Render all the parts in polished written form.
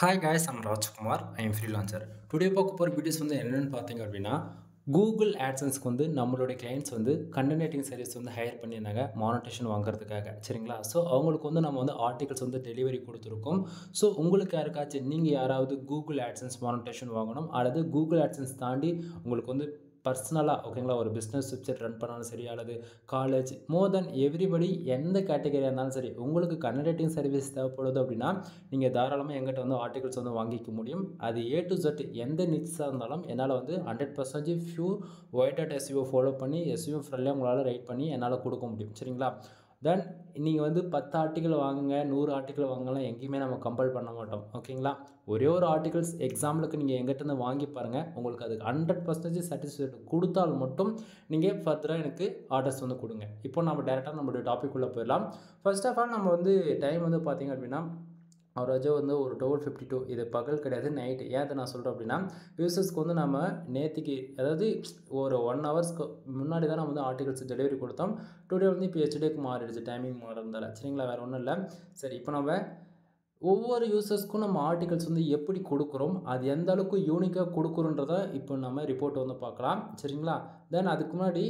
Hi guys, I'm Rajkumar. I am freelancer. Today பார்க்க போகிற videos என்னென்னு பார்த்தீங்க அப்படின்னா கூகுள் ஆட்சன்ஸ்க்கு நம்மளுடைய clients content writing service higher பண்ணியிருந்தாங்க மானிட்டேஷன் வாங்குறதுக்காக. சரிங்களா? ஸோ அவங்களுக்கு நம்ம ஆர்டிகல்ஸ் டெலிவரி கொடுத்துருக்கோம். ஸோ உங்களுக்கு யாருக்காச்சும் நீங்கள் யாராவது கூகுள் ஆட்சன்ஸ் மானிட்டேஷன் வாங்கணும் அல்லது கூகுள் ஆட்சன்ஸ் தாண்டி உங்களுக்கு பர்சனலாக ஓகேங்களா ஒரு பிஸ்னஸ் வெப்சைட் ரன் பண்ணாலும் சரி அல்லது காலேஜ் மோர் தென் எவ்ரிபடி எந்த கேட்டகரியாக இருந்தாலும் சரி உங்களுக்கு கண்டென்ட் ரைட்டிங் சர்வீஸ் தேவைப்படுது அப்படின்னா நீங்கள் தாராளமாக எங்கிட்ட ஆர்டிகல்ஸ் வாங்கிக்க முடியும். அது A to Z எந்த நிச்சாக இருந்தாலும் என்னால் 100% ஃபியூர் ஒயிட் SEO ஃபாலோ பண்ணி SEO ஃப்ரெண்ட்லியாக உங்களால் ரைட் பண்ணி என்னால் கொடுக்க முடியும். சரிங்களா? தென் நீங்கள் 10 ஆர்டிக்கல் வாங்குங்க 100 ஆர்டிக்கல் வாங்கலாம் எங்கேயுமே நம்ம கம்பல் பண்ண மாட்டோம். ஓகேங்களா? ஒரே ஒரு ஆர்டிகல்ஸ் எக்ஸாம்பிளுக்கு நீங்கள் எங்கிட்ட வாங்கி பாருங்கள். உங்களுக்கு அதுக்கு 100% சாட்டிஸ்ஃபைட் கொடுத்தால் மட்டும் நீங்கள் ஃபர்தராக எனக்கு ஆர்டர்ஸ் கொடுங்க. இப்போ நம்ம டேரெக்டாக நம்மளுடைய டாபிக் உள்ளே போயிடலாம். ஃபர்ஸ்ட் ஆஃப் ஆல் நம்ம டைம் பார்த்தீங்க அப்படின்னா அவராச்சும் ஒரு 12:52 இது பகல் கிடையாது நைட்டு. ஏன் அதை நான் சொல்கிறேன் அப்படின்னா யூசர்ஸ்க்கு நம்ம நேற்றுக்கு அதாவது ஒரு 1 ஹவர்ஸ்க்கு முன்னாடி தான் நம்ம ஆர்டிகல்ஸ் டெலிவரி கொடுத்தோம். டுடே இப்போ HDக்கு மாறிடுச்சு டைமிங் மாறதால. சரிங்களா? வேறு ஒன்றும் இல்லை. சரி, இப்போ நம்ம ஒவ்வொரு யூசர்ஸ்க்கும் நம்ம ஆர்டிகல்ஸ் எப்படி கொடுக்குறோம், அது எந்த அளவுக்கு யூனிக்காக கொடுக்குறோன்றதை இப்போ நம்ம ரிப்போர்ட் பார்க்கலாம். சரிங்களா? தென் அதுக்கு முன்னாடி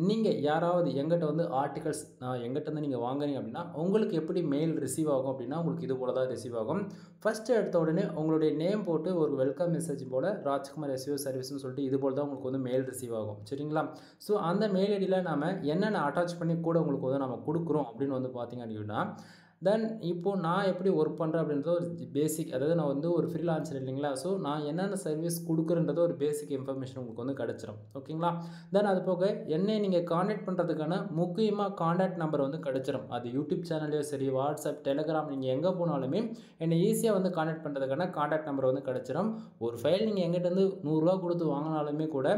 நீங்கள் யாராவது எங்கிட்ட ஆர்டிகல்ஸ் எங்கிட்ட நீங்கள் வாங்குறீங்க அப்படின்னா உங்களுக்கு எப்படி மெயில் ரிசீவ் ஆகும் அப்படின்னா உங்களுக்கு இது போல தான் ரிசீவ் ஆகும். ஃபஸ்ட்டு எடுத்த உடனே உங்களுடைய நேம் போட்டு ஒரு வெல்கம் மெசேஜ் போல் ராஜ்குமார் SEO சர்வீஸ்னு சொல்லிட்டு இது போல் தான் உங்களுக்கு மெயில் ரிசீவ் ஆகும். சரிங்களா? ஸோ அந்த மெயில் ஐடியில் நாம் என்னென்ன அட்டாச் பண்ணி கூட உங்களுக்கு நம்ம கொடுக்குறோம் அப்படின்னு பார்த்தீங்க அப்படின்னா தென் இப்போது நான் எப்படி ஒர்க் பண்ணுறேன் அப்படின்றது ஒரு பேசிக், அதாவது நான் ஒரு ஃப்ரீலான்சர் இல்லைங்களா? ஸோ நான் என்னென்ன சர்வீஸ் கொடுக்குறன்றது ஒரு பேசிக் இன்ஃபர்மேஷன் உங்களுக்கு கிடச்சிரும். ஓகேங்களா? தென் அது போக என்னை நீங்கள் காண்டாக்ட் பண்ணுறதுக்கான முக்கியமாக காண்டாக்ட் நம்பர் கிடச்சிரும். அது யூடியூப் சேனல்லையோ சரி வாட்ஸ்அப் டெலிகிராம் நீங்கள் எங்கே போனாலுமே என்னை ஈஸியாக காண்டாக்ட் பண்ணுறதுக்கான காண்டாக்ட் நம்பர் கிடச்சிரும். ஒரு ஃபைல் நீங்கள் எங்கிட்ட 100 ரூபா கொடுத்து வாங்கினாலுமே கூட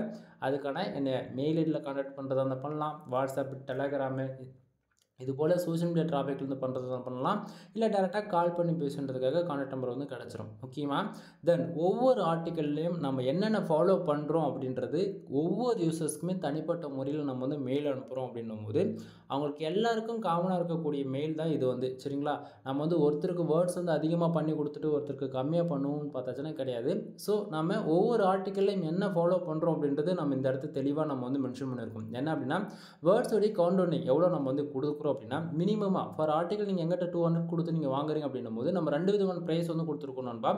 அதுக்கான என்னை மெயில் ஐடியில் காண்டாக்ட் பண்ணுறதா இருந்தால் பண்ணலாம். வாட்ஸ்அப் டெலிகிராமு இது போல் சோஷியல் மீடியா டிராஃபிக்லேருந்து பண்ணுறது பண்ணலாம். இல்லை டேரெக்டாக கால் பண்ணி பேசுன்றதுக்காக கான்டாக்ட் நம்பர் கிடச்சிரும். முக்கியமாக தென் ஒவ்வொரு ஆர்டிக்கல்லையும் நம்ம என்னென்ன ஃபாலோ பண்ணுறோம் அப்படின்றது ஒவ்வொரு யூசர்ஸ்க்குமே தனிப்பட்ட முறையில் நம்ம மெயில் அனுப்புகிறோம் அப்படின்னும் போது அவங்களுக்கு எல்லாருக்கும் காமனாக இருக்கக்கூடிய மெயில் தான் இது சரிங்களா? நம்ம ஒருத்தருக்கு வேர்ட்ஸ் அதிகமாக பண்ணி கொடுத்துட்டு ஒருத்தருக்கு கம்மியாக பண்ணுவோம்னு பார்த்தாச்சுன்னா கிடையாது. ஸோ நம்ம ஒவ்வொரு ஆர்டிக்கல்லையும் என்ன ஃபாலோ பண்ணுறோம் அப்படின்றது நம்ம இந்த இடத்துல தெளிவாக நம்ம மென்ஷன் பண்ணியிருக்கோம். என்ன அப்படின்னா வேர்ட்ஸோடைய கவுண்டவுன் எவ்வளோ நம்ம கொடுக்குறோம் அப்படின்னா மினிமமாக ஃபார் ஆர்டிகல் நீங்கள் எங்கிட்ட 200 கொடுத்து நீங்கள் வாங்குறீங்க அப்படின்னும் போது நம்ம 2 விதமான ப்ரைஸ் கொடுத்துருக்கோம் நண்பா.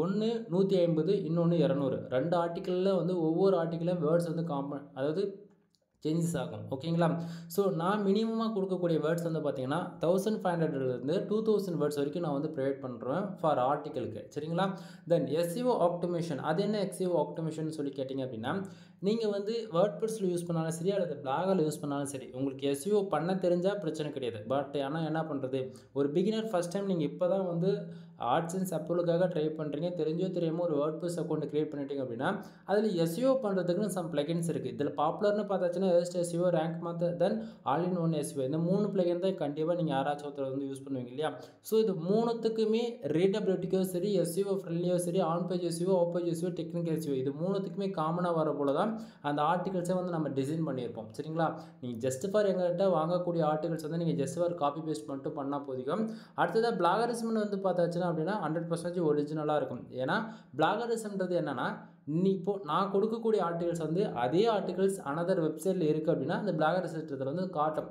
ஒன்று 150, இன்னொன்று 200. 2 ஆர்டிக்கலில் ஒவ்வொரு ஆர்டிக்கலையும் வேர்ட்ஸ் அதாவது சேஞ்சஸ் ஆகும். ஓகேங்களா? ஸோ நான் மினிமமாக கொடுக்கக்கூடிய வேர்ட்ஸ் பார்த்தீங்கன்னா 1500லேருந்து 2000 வேர்ட்ஸ் வரைக்கும் நான் ப்ரொவைட் பண்ணுறேன் ஃபார் ஆர்டிக்கலுக்கு. சரிங்களா? தென் SEO ஆப்டிமேஷன், அது என்ன SEO ஆப்டிமேஷன் சொல்லி கேட்டிங்க அப்படின்னா நீங்கள் வேர்ட்பிரஸில் யூஸ் பண்ணாலும் சரி அல்லது பிளாகில் யூஸ் பண்ணாலும் சரி உங்களுக்கு SEO பண்ண தெரிஞ்சால் பிரச்சனை கிடையாது. பட் ஆனால் என்ன பண்ணுறது, ஒரு பிகினர் ஃபஸ்ட் டைம் நீங்கள் இப்போ தான் ஆட்சன்ஸ் அப்ரூவலுக்காக ட்ரை பண்ணுறீங்க, தெரிஞ்சோ தெரியாமல் ஒரு வேர்ட்பிரஸ் அக்கௌண்ட் க்ரியேட் பண்ணிட்டீங்க அப்படின்னா அதில் SEO பண்ணுறதுக்குன்னு சம் பிளகின்ஸ் இருக்குது. இதில் பாப்புலர்னு பார்த்தாச்சுன்னா SEO, ரேங்க் மாத்த, then all in one SEO, இந்த 3 பிளகின் தான் கண்டிப்பாக நீங்கள் யாராச்சும் ஒருத்தர் யூஸ் பண்ணுவீங்க இல்லையா? ஸோ இது 3த்துக்குமே ரீடபிலிட்டிக்கோ சரி SEO ஃப்ரெண்ட்லியோ சரி on page SEO off page SEO technical SEO இது 3த்துக்குமே காமனாக வர போல தான் அந்த ஆர்டிகல்ஸை நம்ம டிசைன் பண்ணியிருப்போம். சரிங்களா? நீங்கள் ஜஸ்ட் ஃபார் எங்கள்கிட்ட வாங்கக்கூடிய ஆர்டிகல்ஸ் நீங்கள் ஜஸ்ட் ஃபார் காப்பி பேஸ்ட் மட்டும் பண்ணால் போதிக்கும். அடுத்ததாக பிளாகரிசம்னு பார்த்தாச்சுன்னா அப்படின்னா 100% ஒரிஜினலாக இருக்கும். ஏன்னா பிளாகரிசம்ன்றது என்னென்னா இப்போது நான் கொடுக்கக்கூடிய ஆர்டிகல்ஸ் அதே ஆர்டிகல்ஸ் அனதர் வெப்சைட்டில் இருக்குது அப்படின்னா அந்த பிளாகர் சிஸ்டத்தில் காட்டும்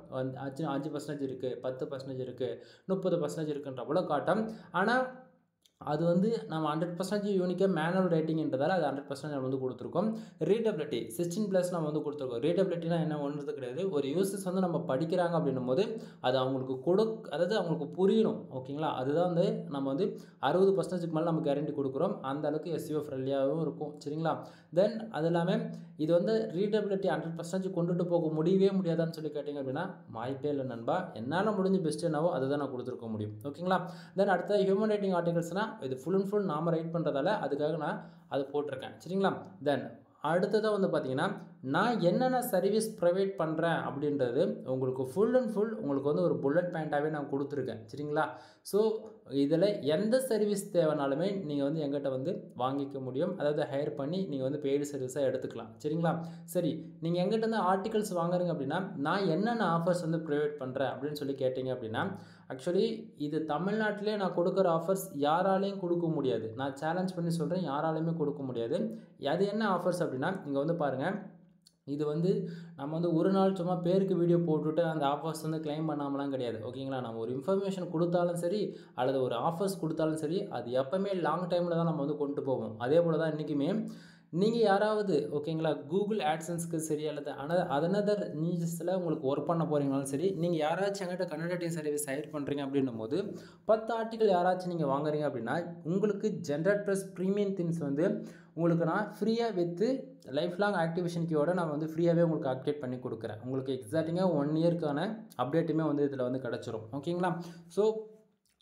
5% இருக்குது, 10% இருக்குது, 30% இருக்குன்ற போல் காட்டும். ஆனால் அது நம்ம 100% யூனிக்காக மேனுவல் ரைட்டிங்ன்றதால அது 100% நம்ம கொடுத்துருக்கோம். ரீடபிலிட்டி 16+ நம்ம கொடுத்துருக்கோம். ரீடபிலிட்டினா என்ன ஒன்றது கிடையாது. ஒரு யூசர்ஸ் நம்ம படிக்கிறாங்க அப்படின்னும் போது அது அவங்களுக்கு அதாவது அவங்களுக்கு புரியணும். ஓகேங்களா? அதுதான் நம்ம 60%க்கு மேலே நம்ம கேரண்டி கொடுக்குறோம். அந்த அளவுக்கு SEO ஃப்ரெண்ட்லியாகவும் இருக்கும். சரிங்களா? தென் அது இல்லாமல் இது ரீடபிலிட்டி 100% கொண்டுட்டு போக முடியவே முடியாதான்னு சொல்லி கேட்டிங்க அப்படின்னா வாய்ப்பே இல்லை நண்பா. என்னால் முடிஞ்ச பெஸ்ட் என்னவோ அதை தான் நான் கொடுத்துருக்க முடியும். ஓகேங்களா? தென் அடுத்த ஹியூமன் ரைட்டிங் ஆர்டிகல்ஸ்னால் இது ஃபுல் அண்ட் ஃபுல் நாம் ரைட் பண்ணுறதால அதுக்காக நான் அதை போட்டிருக்கேன். சரிங்களா? தென் அடுத்ததாக பார்த்தீங்கன்னா நான் என்னென்ன சர்வீஸ் ப்ரொவைட் பண்ணுறேன் அப்படின்றது உங்களுக்கு ஃபுல் அண்ட் ஃபுல் உங்களுக்கு ஒரு புல்லட் பாயிண்ட்டாகவே நான் கொடுத்துருக்கேன். சரிங்களா? ஸோ இதில் எந்த சர்வீஸ் தேவைனாலுமே நீங்கள் வந்து எங்கிட்ட வந்து வாங்கிக்க முடியும். அதாவது ஹையர் பண்ணி நீங்கள் வந்து பெய்டு சர்வீஸாக எடுத்துக்கலாம். சரிங்களா? சரி, நீங்கள் எங்கிட்ட இருந்து ஆர்டிகல்ஸ் வாங்குறீங்க அப்படின்னா நான் என்னென்ன ஆஃபர்ஸ் வந்து ப்ரொவைட் பண்ணுறேன் அப்படின்னு சொல்லி கேட்டிங்க அப்படின்னா, ஆக்சுவலி இது தமிழ்நாட்டிலே நான் கொடுக்குற ஆஃபர்ஸ் யாராலையும் கொடுக்க முடியாது. நான் சேலஞ்ச் பண்ணி சொல்கிறேன், யாராலையுமே கொடுக்க முடியாது. அது என்ன ஆஃபர்ஸ் அப்படின்னா, இங்கே வந்து பாருங்கள், இது வந்து நம்ம வந்து ஒரு நாள் சும்மா பேருக்கு வீடியோ போட்டுவிட்டு அந்த ஆஃபர்ஸ் வந்து கிளைம் பண்ணாமலாம் கிடையாது. ஓகேங்களா? நம்ம ஒரு இன்ஃபர்மேஷன் கொடுத்தாலும் சரி, அல்லது ஒரு ஆஃபர்ஸ் கொடுத்தாலும் சரி, அது எப்போவுமே லாங் டைமில் தான் நம்ம வந்து கொண்டு போவோம். அதே போல் தான் இன்றைக்குமே நீங்கள் யாராவது ஓகேங்களா கூகுள் ஆட்சன்ஸ்க்கு சரி அல்லது அதனதர் நீச்சஸில் உங்களுக்கு ஒர்க் பண்ண போகிறீங்கனாலும் சரி, நீங்கள் யாராச்சும் எங்கிட்ட கன்சல்டிங் சர்வீஸ் ஹையர் பண்ணுறீங்க அப்படின்னும் போது 10 ஆர்டிக்கல் யாராச்சும் நீங்கள் வாங்குறீங்க அப்படின்னா உங்களுக்கு ஜென்ரேட் ப்ளஸ் ப்ரீமியம் திங்ஸ் வந்து உங்களுக்கு நான் ஃப்ரீயாக வித்து லைஃப் லாங் ஆக்டிவேஷன் கீயோட நான் வந்து ஃப்ரீயாகவே உங்களுக்கு அப்டேட் பண்ணி கொடுக்குறேன். உங்களுக்கு எக்ஸாக்டிங்காக 1 இயர்க்கான அப்டேட்டுமே வந்து இதில் வந்து கிடச்சிரும். ஓகேங்களா? ஸோ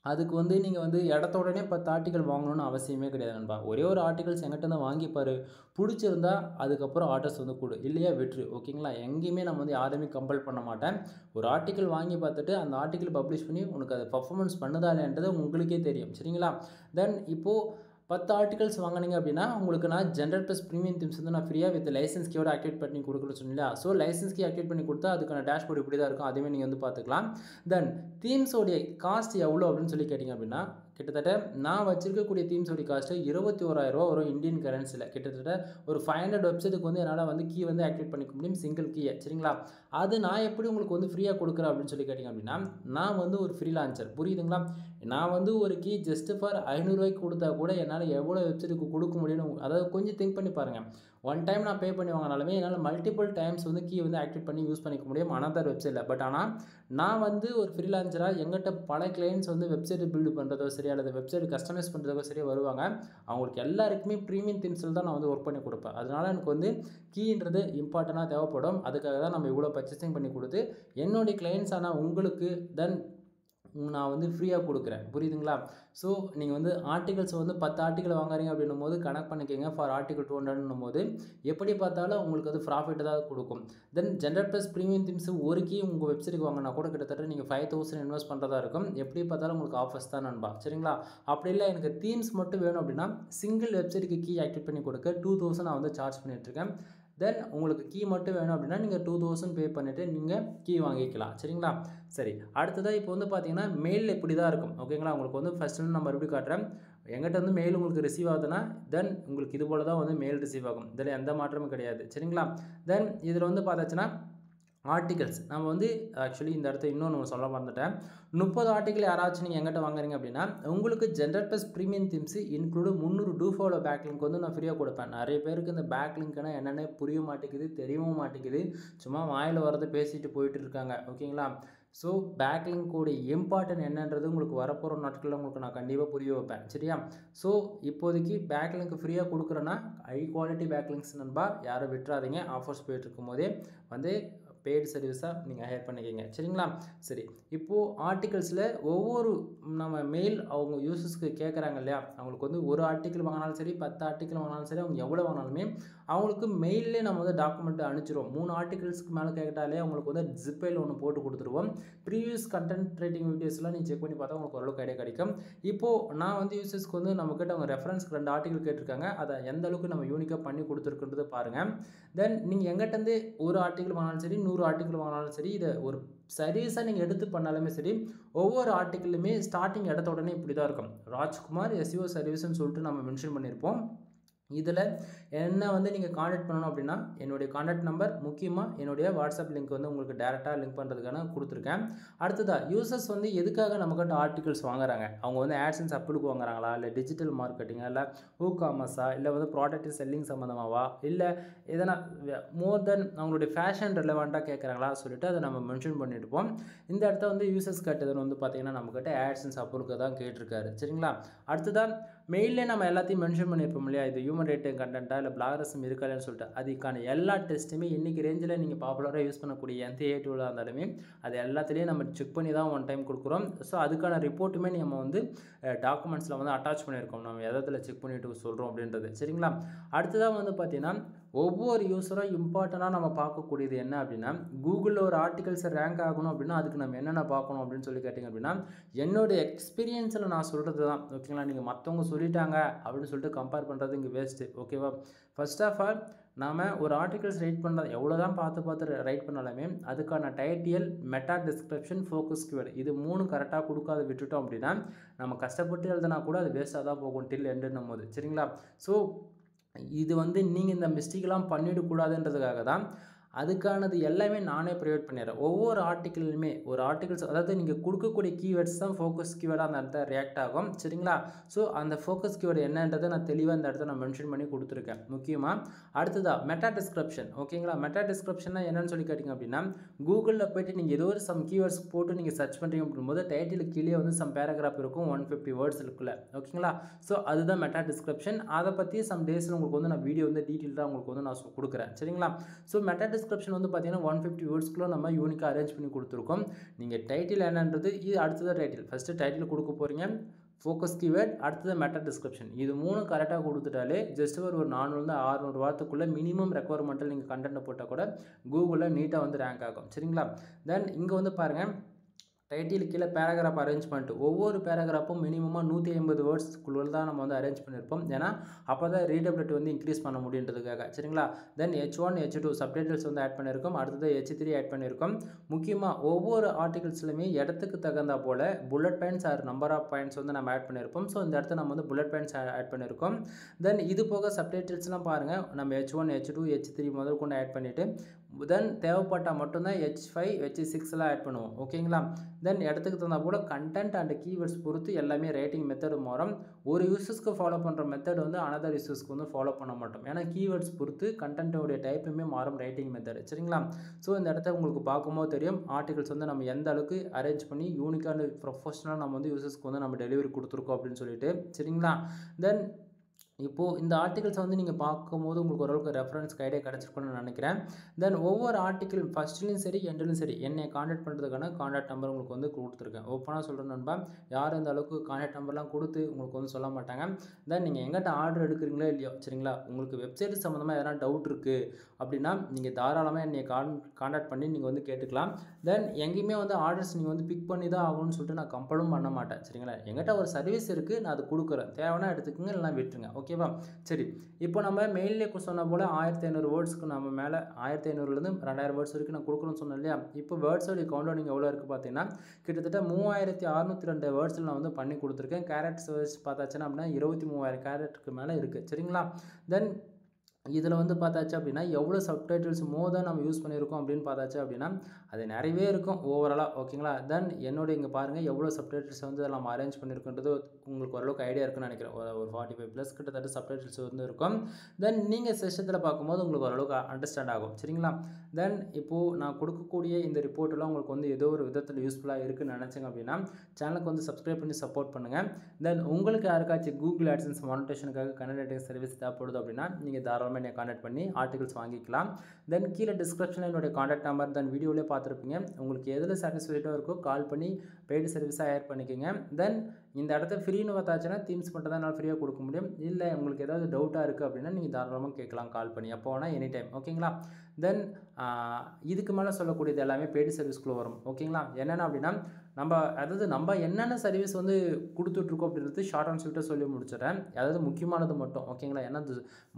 அதுக்கு வந்து நீங்கள் வந்து இடத்த உடனே 10 ஆர்டிக்கல் வாங்கணும்னு அவசியமே கிடையாது நண்பா. ஒரே ஒரு ஆர்டிகல்ஸ் எங்கிட்ட தான் வாங்கிப்பார், பிடிச்சிருந்தா அதுக்கப்புறம் ஆர்டர்ஸ் வந்து கொடு, இல்லையா விட்டுரு. ஓகேங்களா? எங்கேயுமே நம்ம வந்து யாரையுமே கம்பல் பண்ண மாட்டேன். ஒரு ஆர்டிக்கல் வாங்கி பார்த்துட்டு அந்த ஆர்டிக்கல் பப்ளிஷ் பண்ணி உனக்கு அதை பர்ஃபார்மன்ஸ் பண்ணுதா இல்லைன்றது உங்களுக்கே தெரியும். சரிங்களா? தென் இப்போது 10 ஆர்டிகல்ஸ் வாங்கினீங்க அப்படின்னா உங்களுக்கு நான் ஜென்ரேட் ப்ளஸ் ப்ரீமியம் திம்ஸ் வந்து நான் ஃப்ரீயாக வித் லைசன்ஸ் கீயோட ஆக்டிவேட் பண்ணி கொடுக்குறேன்னு சொன்னீங்களா? ஸோ லைசன்ஸ் கீ ஆக்டிவேட் பண்ணி கொடுத்தா அதுக்கான டேஷ்போர்டு இப்படி தான் இருக்கும். அதுவே நீங்கள் வந்து பார்த்துக்கலாம். தென் தீம்ஸோடைய காஸ்ட் எவ்வளோ அப்படின்னு சொல்லி கேட்டிங்க அப்படின்னா, கிட்டத்தட்ட நான் வச்சிருக்கக்கூடிய தீம்ஸோடைய காஸ்ட்டு 21,000 ரூபா வரும் இந்தியன் கரன்சியில். கிட்டத்தட்ட ஒரு 500 வெப்சைட்டுக்கு வந்து என்னால் வந்து கீ வந்து ஆக்டிவேட் பண்ணிக்க முடியும், சிங்கிள் கீயை. சரிங்களா? அது நான் எப்படி உங்களுக்கு வந்து ஃப்ரீயாக கொடுக்குறேன் அப்படின்னு சொல்லி கேட்டிங்க அப்படின்னா, நான் வந்து ஒரு ஃப்ரீலான்சர், புரியுதுங்களா? நான் வந்து ஒரு கீ ஜஸ்ட் ஃபார் 500 ரூபாய்க்கு கொடுத்தா கூட என்னால் எவ்வளோ வெப்சைட்டுக்கு கொடுக்க முடியும்னு அதாவது கொஞ்சம் திங்க் பண்ணி பாருங்கள். ஒன் டைம் நான் பே பண்ணி வாங்கினாலுமே என்னால் மல்டிபிள் டைம்ஸ் வந்து கீ வந்து ஆக்டிவேட் பண்ணி யூஸ் பண்ணிக்க முடியும் அனதர் வெப்சைட்டில். பட் ஆனால் நான் வந்து ஒரு ஃப்ரீலான்சராக எங்கிட்ட பல கிளைண்ட்ஸ் வந்து வெப்சைட் பில்டு பண்ணுறதோ சரி அல்லது வெப்சைட் கஸ்டமைஸ் பண்ணுறதோ சரி வருவாங்க. அவங்களுக்கு எல்லாருக்குமே ப்ரீமியம் திம்ஸில் தான் நான் வந்து ஒர்க் பண்ணி கொடுப்பேன். அதனால் எனக்கு வந்து கீன்றது இம்பார்ட்டண்ட்டாக தேவைப்படும். அதுக்காக தான் நம்ம இவ்வளோ பர்ச்சேசிங் பண்ணி கொடுத்து என்னுடைய கிளைண்ட்ஸ் ஆனால் உங்களுக்கு தென் நான் வந்து ஃப்ரீயாக கொடுக்குறேன். புரியுதுங்களா? ஸோ நீங்கள் வந்து ஆர்டிகல்ஸ் வந்து 10 ஆர்டிக்கல் வாங்குறீங்க அப்படின்னும் போது கனெக்ட் பண்ணிக்கோங்க. ஃபார் ஆர்டிகல் 200ன்னும் போது எப்படி பார்த்தாலும் உங்களுக்கு அது ப்ராஃபிட் தான் கொடுக்கும். தென் ஜென்ரேட் ப்ளஸ் ப்ரீமியம் திம்ஸ் ஒரு கீ உங்கள் வெப்சைட்டுக்கு வாங்கினா கூட கிட்டத்தட்ட நீங்கள் 5,000 இன்வெஸ்ட் பண்ணுறதா இருக்கும். எப்படி பார்த்தாலும் உங்களுக்கு ஆஃபர்ஸ் தான் நண்பா. சரிங்களா? அப்படி இல்லை எனக்கு தீம்ஸ் மட்டும் வேணும் அப்படின்னா சிங்கிள் வெப்சைட்டுக்கு கீ ஆக்டிவேட் பண்ணி கொடுக்க 2,000 நான் வந்து சார்ஜ் பண்ணிகிட்ருக்கேன். தென் உங்களுக்கு கீ மட்டும் வேணும் அப்படின்னா நீங்கள் 2,000 பே பண்ணிவிட்டு நீங்கள் கீ வாங்கிக்கலாம். சரிங்களா? சரி, அடுத்ததாக இப்போ வந்து பார்த்தீங்கன்னா மெயில் இப்படி தான் இருக்கும். ஓகேங்களா? உங்களுக்கு வந்து ஃபஸ்ட்டு நான் மறுபடியும் காட்டுறேன். எங்கிட்ட வந்து மெயில் உங்களுக்கு ரிசீவ் ஆகுதுன்னா தென் உங்களுக்கு இது போல் தான் வந்து மெயில் ரிசீவ் ஆகும். இதில் எந்த மாற்றமும் கிடையாது. சரிங்களா? தென் இதில் வந்து பார்த்தாச்சுன்னா ஆர்டிகல்ஸ் நம்ம வந்து ஆக்சுவலி இந்த இடத்த இன்னொன்று சொல்ல மறந்துட்டேன். 30 ஆர்டிக்கல் யாராச்சும் நீங்கள் எங்கிட்ட வாங்குறீங்க அப்படின்னா உங்களுக்கு generate plus premium themes include 300 do follow back link வந்து நான் ஃப்ரீயாக கொடுப்பேன். நிறைய பேருக்கு இந்த பேக் லிங்க்னா என்னென்ன புரிய மாட்டேங்குது, தெரியவும் மாட்டேங்குது. சும்மா வாயில் வரதை பேசிட்டு போயிட்டு இருக்காங்க. ஓகேங்களா? ஸோ பேக் லிங்க்கோடைய இம்பார்ட்டன்ட் என்னன்றது உங்களுக்கு வரப்போகிற நாட்களில் உங்களுக்கு நான் கண்டிப்பாக புரிய வைப்பேன். சரியா? ஸோ இப்போதைக்கு பேக் லிங்க் ஃப்ரீயாக கொடுக்குறேன்னா ஹை குவாலிட்டி பேக் லிங்க்ஸ் நண்பா, யாரும் விட்டுறாதீங்க. ஆஃபர்ஸ் போயிட்டுருக்கும் போதே வந்து பெய்டு சர்வீஸாக நீங்கள் ஹையர் பண்ணிக்கிங்க. சரிங்களா? சரி, இப்போது ஆர்டிகல்ஸில் ஒவ்வொரு நம்ம மெயில் அவங்க யூசர்ஸ்க்கு கேட்குறாங்க இல்லையா, அவங்களுக்கு வந்து ஒரு ஆர்டிக்கல் வாங்கினாலும் சரி 10 ஆர்டிக்கல் வாங்கினாலும் சரி அவங்க எவ்வளோ வாங்கினாலுமே அவங்களுக்கு மெயிலே நம்ம வந்து டாக்குமெண்ட் அனுப்பிச்சிடுவோம். 3 ஆர்டிகல்ஸ்க்கு மேலே கேட்டாலே அவங்களுக்கு வந்து ஜிப்பையில் ஒன்று போட்டு கொடுத்துருவோம். ப்ரீவியஸ் கண்டென்ட் ரைட்டிங் வீடியோஸ்லாம் நீங்கள் செக் பண்ணி பார்த்தா உங்களுக்கு ஓரளவுக்கு ஐடியா கிடைக்கும். இப்போது நான் வந்து யூசர்ஸ்க்கு வந்து நம்மக்கிட்ட அவங்க ரெஃபரன்ஸ்க்கு 2 ஆர்டிக்கல் கேட்டிருக்காங்க. அதை எந்த அளவுக்கு நம்ம யூனிக்காக பண்ணி கொடுத்துருக்குன்றது பாருங்கள். தென் நீங்கள் எங்கிட்டேருந்து ஒரு ஆர்டிக்கல் வாங்கினாலும் சரி 100 ஆர்டிக்கல் வாங்கினாலும் சரி இதை ஒரு சர்வீஸாக நீங்கள் எடுத்து பண்ணாலுமே சரி ஒவ்வொரு ஆர்டிக்கலுமே ஸ்டார்டிங் எடுத்த உடனே இப்படி தான் இருக்கும். ராஜ்குமார் SEO சர்வீஸ்ன்னு சொல்லிட்டு நம்ம மென்ஷன் பண்ணியிருப்போம். இதில் என்ன வந்து நீங்கள் காண்டாக்ட் பண்ணணும் அப்படின்னா என்னுடைய காண்டாக்ட் நம்பர், முக்கியமாக என்னுடைய வாட்ஸ்அப் லிங்க் வந்து உங்களுக்கு டேரெக்டாக லிங்க் பண்ணுறதுக்கான கொடுத்துருக்கேன். அடுத்ததாக யூசர்ஸ் வந்து எதுக்காக நம்மக்கிட்ட ஆர்டிகல்ஸ் வாங்குறாங்க, அவங்க வந்து ஆட்சன்ஸ் அப்ளுக்கு வாங்குறாங்களா, இல்லை டிஜிட்டல் மார்க்கெட்டிங்கா, இல்லை காமர்ஸா, இல்லை வந்து ப்ராடக்ட் செல்லிங் சம்மந்தமாவா, இல்லை எதனா மோர் தென் அவங்களுடைய ஃபேஷன் ரெலவெண்ட்டாக கேட்குறாங்களா சொல்லிட்டு அதை நம்ம மென்ஷன் பண்ணியிருப்போம். இந்த இடத்த வந்து யூசர்ஸ் கேட்டதுன்னு வந்து பார்த்திங்கன்னா நம்மக்கிட்ட ஆட்சன்ஸ் அப்ளுக்கு தான் கேட்டிருக்காரு. சரிங்களா? அடுத்ததான் மெயிலே நம்ம எல்லாத்தையும் மென்ஷன் பண்ணியிருப்போம் இல்லையா, இது ஹியூமன் ரேட்டிங் கண்டென்ட்டா இல்லை பிளாகரிசம் இருக்காதுன்னு சொல்லிட்டு அதுக்கான எல்லா டெஸ்ட்டுமே இன்றைக்கி ரேஞ்சில் நீங்கள் பாப்புலராக யூஸ் பண்ணக்கூடிய எந்த ஏடியூலாக இருந்தாலுமே அது எல்லாத்துலேயும் நம்ம செக் பண்ணி தான் ஒன் டைம் கொடுக்குறோம். ஸோ அதுக்கான ரிப்போர்ட்டுமே நம்ம வந்து டாக்குமெண்ட்ஸில் வந்து அட்டாச் பண்ணியிருக்கோம், நம்ம எதில் செக் பண்ணிவிட்டு சொல்கிறோம் அப்படின்றது. சரிங்களா? அடுத்ததாக வந்து பார்த்திங்கன்னா ஒவ்வொரு யூஸரும் இம்பார்ட்டண்ட்டாக நம்ம பார்க்கக்கூடியது என்ன அப்படின்னா, கூகுளில் ஒரு ஆர்டிகல்ஸ் ரேங்க் ஆகணும் அப்படின்னா, அதுக்கு நம்ம என்னென்ன பார்க்கணும் அப்படின்னு சொல்லி கேட்டிங்க அப்படின்னா, என்னுடைய எக்ஸ்பீரியன்ஸில் நான் சொல்கிறது தான். ஓகேங்களா? நீங்கள் மற்றவங்க சொல்லிட்டாங்க அப்படின்னு சொல்லிட்டு கம்பேர் பண்ணுறது இங்கே வேஸ்ட்டு. ஓகேவா? ஃபர்ஸ்ட் ஆஃப் ஆல் நாம் ஒரு ஆர்டிகல்ஸ் ரைட் பண்ணுறது எவ்வளோ தான் பார்த்து ரைட் பண்ணாலுமே அதுக்கான title, meta description, focus keyword இது 3 கரெக்டாக கொடுக்காத விட்டுட்டோம் அப்படின்னா நம்ம கஷ்டப்பட்டு எழுதினா கூட அது வேஸ்ட்டாக தான் போகும் டில் எண்டுன்னும் போது. சரிங்களா? ஸோ இது வந்து நீங்கள் இந்த மிஸ்டேக்லாம் பண்ணிடக்கூடாதுன்றதுக்காக தான் அதுக்கானது எல்லாமே நானே ப்ரொவைட் பண்ணிடுறேன். ஒவ்வொரு ஆர்டிக்கிளுமே ஒரு ஆர்டிகல்ஸ் அதாவது நீங்கள் கொடுக்கக்கூடிய கீவேர்ட்ஸ் தான் ஃபோக்கஸ் கீவேர்டாக அந்த இடத்துல ரியாக்ட் ஆகும். சரிங்களா? ஸோ அந்த ஃபோக்கஸ் கீவேர்டு என்னன்றதை நான் தெளிவாக இந்த இடத்துல நான் மென்ஷன் பண்ணி கொடுத்துருக்கேன். முக்கியமாக அடுத்ததாக மெட்டா டிஸ்கிரிப்ஷன். ஓகேங்களா? மெட்டா டிஸ்கிரிப்ஷன்னா என்னன்னு சொல்லி கேட்டிங்க அப்படின்னா, கூகுளில் போய்ட்டு நீங்கள் ஏதோ ஒரு சம் கீவேர்ட்ஸ் போட்டு நீங்கள் சர்ச் பண்ணுறீங்க அப்படிங்கும்போது டைட்டிலுக்கு கீழே வந்து சம் பேராகிராஃப் இருக்கும் 150 வேர்ட்ஸ் இருக்குல்ல. ஓகேங்களா? ஸோ அதுதான் மெட்டா டிஸ்கிரிப்ஷன். அதை பற்றி சம் டேஸில் உங்களுக்கு வந்து நான் வீடியோ வந்து டீட்டெயில்டாக உங்களுக்கு வந்து நான் கொடுக்குறேன். சரிங்களா? ஸோ மெட்டா டிஸ்கிரிப்ஷன் வந்து பார்த்தீங்கன்னா 150 வேர்ட்ஸ்க்குள்ள நம்ம யூனிக்காக அரேஞ்ச் பண்ணி கொடுத்துருக்கோம். நீங்கள் டைட்டில் என்னன்றது இது அடுத்தது டைட்டில். ஃபஸ்ட்டு டைட்டில் கொடுக்க போகிறீங்க, ஃபோக்கஸ் கீவேர்ட், அடுத்தது மெட்டா டிஸ்கிரிப்ஷன். இது 3 கரெக்டாக கொடுத்துட்டாலே ஜஸ்ட் ஒரு 400 600 வார்த்தைக்குள்ளே மினிமம் ரெக்குவயர்மெண்ட்டில் நீங்கள் கண்டென்ட் போட்டால் கூட கூகுளில் நீட்டாக வந்து ரேங்க் ஆகும். சரிங்களா? தென் இங்கே வந்து பாருங்கள், டைட்டில் கீழே பேராகிராஃப் அரேஞ்ச்மெண்ட். ஒவ்வொரு பேராகிராஃபும் மினிமமாக 150 வேர்ட்ஸ்க்குள்ள தான் நம்ம வந்து அரேஞ்ச் பண்ணியிருப்போம். ஏன்னா அப்போ தான் ரீடபிலிட்டி வந்து இன்க்ரீஸ் பண்ண முடியுன்றதுக்காக. சரிங்களா? தென் H1 H2 சப்டைட்டில்ஸ் வந்து ஆட் பண்ணியிருக்கோம். அடுத்தது H3 ஆட் பண்ணியிருக்கோம். முக்கியமாக ஒவ்வொரு ஆர்டிகல்ஸ்லையுமே இடத்துக்கு தகுந்தா போல் bullet points or number of points வந்து நம்ம ஆட் பண்ணியிருப்போம். ஸோ இந்த இடத்துல நம்ம வந்து புல்லட் பாயிண்ட்ஸ் ஆட் பண்ணியிருக்கோம். தென் இது போக சப்டைட்டில்ஸ்லாம் பாருங்கள், நம்ம H1 H2 H3 முதல் கொண்டு ஆட் பண்ணிவிட்டு தென் தேவைப்பட்டால் மட்டும்தான் H5 H6 ஆட் பண்ணுவோம். ஓகேங்களா? தென் இடத்துக்கு தகுந்த போல் கண்டென்ட் அண்ட் கீவேர்ட்ஸ் பொறுத்து எல்லாமே ரேட்டிங் மெத்தடு மாறும். ஒரு யூசர்ஸ்க்கு ஃபாலோ பண்ணுற மெத்தட் வந்து அனதர் யூசர்ஸ்க்கு வந்து ஃபாலோ பண்ண மாட்டோம். ஏன்னா கீவேர்ட்ஸ் பொறுத்து கண்டென்ட்டோடைய டைப்புமே மாறும் ரைட்டிங் மெத்தடு. சரிங்களா? ஸோ இந்த இடத்த உங்களுக்கு பார்க்கும்போது தெரியும் ஆர்டிகல்ஸ் வந்து நம்ம எந்த அளவுக்கு அரேஞ்ச் பண்ணி யூனிக்கான ப்ரொஃபஷனலாக நம்ம வந்து யூசர்ஸ்க்கு வந்து நம்ம டெலிவரி கொடுத்துருக்கோம் அப்படின்னு சொல்லிட்டு. சரிங்களா? தென் இப்போது இந்த ஆர்டிகல்ஸை வந்து நீங்கள் பார்க்கும்போது உங்களுக்கு ஓரளவுக்கு ரெஃபரன்ஸ் கைடே கிடச்சிருக்குன்னு நினைக்கிறேன். தென் ஒவ்வொரு ஆர்டிக்கல் ஃபஸ்ட்லேயும் சரி எண்ட்லையும் சரி என்னை காண்டாக்ட் பண்ணுறதுக்கான காண்டாக்ட் நம்பர் உங்களுக்கு வந்து கொடுத்துருக்கேன். ஓப்பனாக சொல்கிறேன் நண்பா, யாரும் இந்த அளவுக்கு காண்டாக்ட் நம்பர்லாம் கொடுத்து உங்களுக்கு வந்து சொல்ல மாட்டாங்க. தென் நீங்கள் எங்கிட்ட ஆர்டர் எடுக்கிறீங்களோ இல்லையோ, சரிங்களா, உங்களுக்கு வெப்சைட் சம்மந்தமாக எதனா டவுட் இருக்குது அப்படின்னா நீங்கள் தாராளமாக என்னை காண்டாக்ட் பண்ணி நீங்கள் வந்து கேட்டுக்கலாம். தென் எங்கேயுமே வந்து ஆர்டர்ஸ் நீங்கள் வந்து பிக் பண்ணி தான் ஆகணும்னு சொல்லிட்டு நான் கம்பலும் பண்ண மாட்டேன். சரிங்களா? எங்கிட்ட ஒரு சர்வீஸ் இருக்குது, நான் அது கொடுக்குறேன், தேவைன்னா எடுத்துக்கோங்க, இல்லைனா விட்டுருங்க. ஓகேவா? சரி, இப்போ நம்ம மெயிலே சொன்ன போல் 1500 வேர்ட்ஸ்க்கு நம்ம மேலே 1500லேருந்து 2000 வேர்ட்ஸ் வரைக்கும் நான் கொடுக்கணும்னு சொன்னேன் இல்லையா? இப்போ வேர்ட்ஸோடைய கவுண்டவுனிங் எவ்வளோ இருக்குது பார்த்தீங்கன்னா கிட்டத்தட்ட 3602 வேர்ட்ஸில் நான் வந்து பண்ணி கொடுத்துருக்கேன். கேரக்டர்ஸ் வேர்ட்ஸ் பார்த்தாச்சுன்னா அப்படின்னா 23,000 கேரக்டருக்கு மேலே இருக்குது. சரிங்களா? தென் இதில் வந்து பார்த்தாச்சு அப்படின்னா எவ்வளோ சப்டைட்டில்ஸ் தான் நம்ம யூஸ் பண்ணியிருக்கோம் அப்படின்னு பார்த்தாச்சு அப்படின்னா அது நிறையவே இருக்கும் ஓவராலாக. ஓகேங்களா? தென் என்னோட இங்கே பாருங்கள் எவ்வளோ சப்டைட்டில்ஸ் வந்து நம்ம அரேஞ்ச் பண்ணியிருக்குன்றது உங்களுக்கு ஓரளவுக்கு ஐடியா இருக்குன்னு நினைக்கிறேன். ஒரு 45+ கிட்டத்தட்ட சப்டைட்டில்ஸ் வந்து இருக்கும். தென் நீங்கள் சிஸ்டத்தில் பார்க்கும்போது உங்களுக்கு ஓரளவுக்கு அண்டர்ஸ்டாண்ட் ஆகும். சரிங்களா? தென் இப்போது நான் கொடுக்கக்கூடிய இந்த ரிப்போர்ட்டெல்லாம் உங்களுக்கு வந்து ஏதோ ஒரு விதத்தில் யூஸ்ஃபுல்லாக இருக்குன்னு நினச்சிங்க அப்படின்னா சேனலுக்கு வந்து சப்ஸ்கிரைப் பண்ணி சப்போர்ட் பண்ணுங்கள். தென் உங்களுக்கு யாருக்காச்சும் கூகுள் ஆட்சன்ஸ் மானிட்டேஷனுக்காக கண்டென்ட் சர்வீஸ் தேவைப்படுது அப்படின்னா நீங்கள் தாராளமாக என்னை காண்டாக்ட் பண்ணி ஆர்டிகல்ஸ் வாங்கிக்கலாம். தென் கீழே டிஸ்கிரிப்ஷனில் என்னுடைய காண்டாக்ட் நம்பர் தென் வீடியோவிலே பார்த்துருப்பீங்க. உங்களுக்கு எதில் சாட்டிஸ்ஃபைடாக இருக்கோ கால் பண்ணி பெய்டு சர்வீஸாக ஹையர் பண்ணிக்கோங்க. தென் இந்த இடத்த ஃப்ரீன்னு பார்த்தாச்சுன்னா தீம்ஸ் மட்டும் தான் நான் ஃப்ரீயாக கொடுக்க முடியும். இல்லை உங்களுக்கு ஏதாவது டவுட்டாக இருக்குது அப்படின்னா நீங்கள் தாராளமாக கேட்கலாம் கால் பண்ணி, எப்போ வேணால் எனி டைம். ஓகேங்களா? தென் இதுக்கு மேலே சொல்லக்கூடியது எல்லாமே பெய்டு சர்வீஸ்க்குள்ளே வரும். ஓகேங்களா? என்னென்ன அப்படின்னா நம்ம என்னென்ன சர்வீஸ் வந்து கொடுத்துட்ருக்கோம் அப்படின்றது ஷார்ட் அண்ட் ஸ்வீட்டாக சொல்லி முடிச்சிடறேன். அதாவது முக்கியமானது மட்டும். ஓகேங்களா? ஏன்னா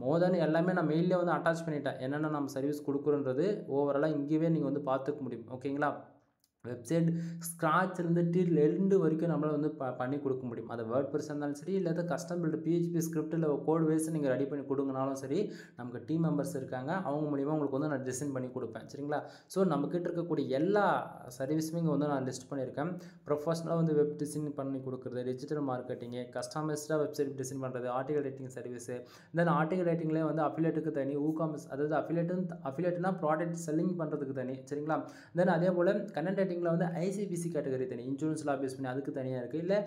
மோதன் எல்லாமே நான் மெயிலே வந்து அட்டாச் பண்ணிட்டேன். என்னென்ன நம்ம சர்வீஸ் கொடுக்குறோன்றது ஓவராலாக இங்கேயே நீங்கள் வந்து பார்த்துக்க முடியும். ஓகேங்களா? வெப்சைட் ஸ்க்ராட்ச்லேருந்து டில் எண்டு வரைக்கும் நம்மளால் வந்து பண்ணி கொடுக்க முடியும். அது வேர்ட் ப்ரெஸ் இருந்தாலும் சரி, இல்லை கஸ்டம் பில்டு PHP ஸ்கிரிப்டில் கோட் வைஸ் நீங்கள் ரெடி பண்ணி கொடுங்கனாலும் சரி, நமக்கு டீம் மெம்பர்ஸ் இருக்காங்க, அவங்க மூலிமா உங்களுக்கு வந்து நான் டிசைன் பண்ணி கொடுப்பேன். சரிங்களா? ஸோ நம்மக்கிட்ட இருக்கக்கூடிய எல்லா சர்வீஸுமே இங்கே வந்து நான் லிஸ்ட் பண்ணியிருக்கேன். ப்ரொஃபஷனலாக வந்து வெப் டிசைன் பண்ணி கொடுக்குறது, டிஜிட்டல் மார்க்கெட்டிங்கு, கஸ்டமைஸ்டாக வெப்சைட் டிசைன் பண்ணுறது, article writing service, then article ரைட்டிங்லேயே வந்து அஃபிலேட்டுக்கு தனி, ஊகாமர்ஸ், அதாவது அஃபிலேட்னா ப்ராடக்ட் செல்லிங் பண்ணுறதுக்கு தனி. சரிங்களா? தென் அதே போல் கண்டென்ட் ரேட்டிங்கில் வந்து ஐசிபிசி கேட்டகரி தனி, இன்சூரன்ஸ்லாம் பேஸ் பண்ணி அதுக்கு தனியாக இருக்குது. இல்லை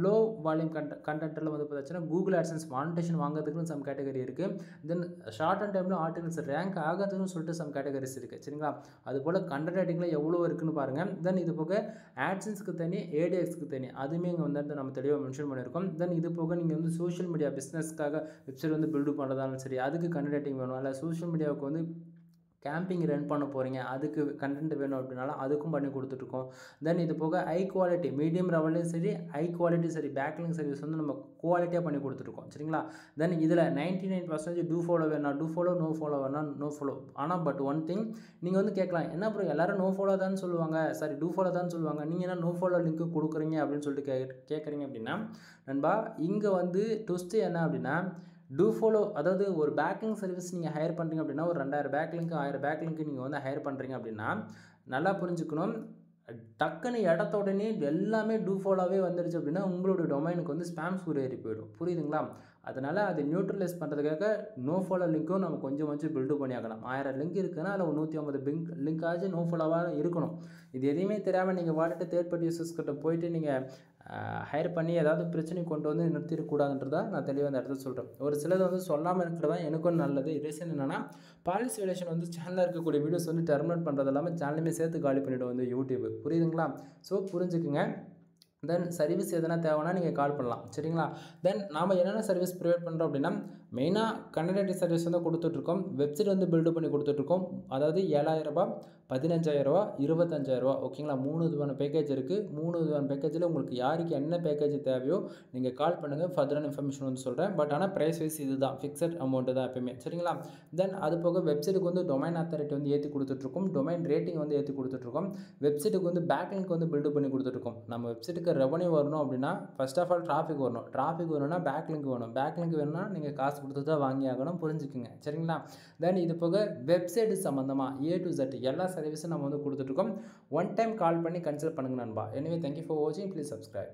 லோ வால்யூம் கண்டென்ட்டில் வந்து பார்த்தீங்கன்னா கூகுள் ஆட்சன்ஸ் மானிட்டேஷன் வாங்குறதுக்குன்னு சம் கேட்டகரி இருக்குது. தென் ஷார்ட் அண்ட் டைமில் ஆர்டிகல்ஸ் ரேங்க் ஆகாதுன்னு சொல்லிட்டு சம் கேட்டகரிஸ் இருக்குது. சரிங்களா, அதுபோல் கண்டென்ட் ரேட்டிங்கில் எவ்வளோ இருக்குன்னு பாருங்கள். தென் இது போக ஆட்சன்ஸ்க்கு தனி, ஏடிஎக்ஸ்க்கு தனி, அதுவுமே இங்கே வந்து நம்ம தெளிவாக மென்ஷன் பண்ணியிருக்கோம். தென் இது போக நீங்கள் வந்து சோஷியல் மீடியா பிஸ்னஸ்க்காக வெப்சைட் வந்து பில்டு பண்ணுறதாலும் சரி, அதுக்கு கண்டென்ட் ரேட்டிங் வேணும். இல்லை சோஷியல் மீடியாவுக்கு வந்து கேம்பிங் ரன் பண்ண போகிறீங்க, அதுக்கு கண்டென்ட் வேணும் அப்படின்னாலும் அதுக்கும் பண்ணி கொடுத்துட்ருக்கோம். தென் இது போக ஹை குவாலிட்டி மீடியம் லெவல்லையும் சரி, ஹை குவாலிட்டி சரி, பேக்லிங் சர்வீஸ் வந்து நம்ம குவாலிட்டியாக பண்ணி கொடுத்துருக்கோம். சரிங்களா, தென் இதில் 99% டூ ஃபாலோ வேணா, டூ ஃபாலோ, நோ ஃபாலோ வேணா, நோ ஃபாலோ. ஆனால் பட் ஒன் திங் நீங்கள் வந்து கேட்கலாம், என்ன ப்ரோ எல்லாரும் நோ ஃபாலோ தான் சொல்லுவாங்க, சாரி டூ ஃபாலோ தான் சொல்லுவாங்க, நீங்கள் என்ன நோ ஃபாலோ லிங்க் கொடுக்குறீங்க அப்படின்னு சொல்லிட்டு கேட்குறீங்க அப்படின்னா நண்பா, இங்கே வந்து ட்விஸ்ட்டு என்ன அப்படின்னா டூ ஃபாலோ, அதாவது ஒரு பேக்லிங் சர்வீஸ் நீங்கள் ஹையர் பண்ணுறீங்க அப்படின்னா ஒரு 2000 பேக்லிங்க்கு 1000 பேக்லிங்க்கு நீங்கள் வந்து ஹையர் பண்ணுறீங்க அப்படின்னா நல்லா புரிஞ்சுக்கணும். டக்குன்னு இடத்த உடனே எல்லாமே டூ ஃபாலோவே வந்துடுச்சு அப்படின்னா உங்களோட டொமைனுக்கு வந்து ஸ்பேம் ஸ்கோர் ஏறி போயிடும். புரியுதுங்களா? அதனால் அதை நியூட்ரலைஸ் பண்ணுறதுக்காக நோ ஃபாலோ லிங்க்கும் நம்ம கொஞ்சம் பில்டு பண்ணி ஆகலாம். 1000 லிங்க் இருக்குன்னா அதில் 150 லிங்க் ஆச்சு நோ ஃபாலோவாக இருக்கணும். இது எதையுமே தெரியாமல் நீங்கள் வாட்டுட்டு தேர்ட் பார்ட்டி யூசர்ஸ் கிட்ட போயிட்டு நீங்கள் ஹையர் பண்ணி ஏதாவது பிரச்சனை கொண்டு வந்து நிறுத்திடக்கூடாதுன்றதா நான் தெளிவாக அந்த இடத்துல சொல்கிறேன். ஒரு சிலது வந்து சொல்லாமல் இருக்கிறதா எனக்கும் நல்லது. ரீசன் என்னென்னா பாலிசி விலேஷன் வந்து சேனலில் இருக்கக்கூடிய வீடியோஸ் வந்து டெர்மினேட் பண்ணுறது இல்லாமல் சேனலுமே சேர்த்து காலி பண்ணிவிடும் வந்து யூடியூப். புரியுதுங்களா? ஸோ புரிஞ்சுக்குங்க. தென் சர்வீஸ் எதனா தேவைன்னா நீங்கள் கால் பண்ணலாம். சரிங்களா, தென் நாம் என்னென்ன சர்வீஸ் ப்ரொவைட் பண்ணுறோம் அப்படின்னா மெயினாக கண்டென்ட் சர்வீஸ் வந்து கொடுத்துட்ருக்கோம். வெப்சைட் வந்து பில்டு பண்ணி கொடுத்துட்ருக்கோம். அதாவது 7000 15,000 25,000. ஓகேங்களா, 3 விதமான பேக்கேஜ் இருக்குது. 3 விதமான பேக்கேஜில் உங்களுக்கு யாருக்கு என்ன பேக்கேஜ் தேவையோ நீங்கள் கால் பண்ணுங்கள். ஃபர்தரான இன்ஃபர்மேஷன் வந்து சொல்கிறேன். பட் ஆனால் ப்ரைஸ் வைஸ் இது தான், ஃபிக்ஸட் அமௌண்ட்டு தான் எப்பயுமே. சரிங்களா, தென் அது போக வெப்சைட்டுக்கு வந்து டொமைன் அத்தாரிட்டி வந்து ஏற்றி கொடுத்துட்ருக்கோம். டொமைன் ரேட்டிங் வந்து ஏற்றி கொடுத்துட்ருக்கோம். வெப்சைட்டுக்கு வந்து பேக்லிங்க் வந்து பில்டு பண்ணி கொடுத்துட்ருக்கோம். நம்ம வெப்சைட்டுக்கு ரெவன்யூ வரணும் அப்படின்னா ஃபர்ஸ்ட் ஆஃப் ஆல் டிராஃபிக் வரணும். டிராஃபிக் வரணும்னா பேக்லிங்க் வேணும். பேக்லிங்க் வேணும்னா நீங்கள் காசு கொடுத்து தான் வாங்கி ஆகணும். புரிஞ்சுக்குங்க. சரிங்களா, தென் இது போக வெப்சைட் சம்மந்தமாக A to Z எல்லா சர்வீஸும் நம்ம வந்து கொடுத்துட்ருக்கோம். ஒன் டைம் கால் பண்ணி கன்சல்ட் பண்ணுங்க நண்பா. எனிவே தேங்க்யூ ஃபார் வாட்சிங். Please subscribe.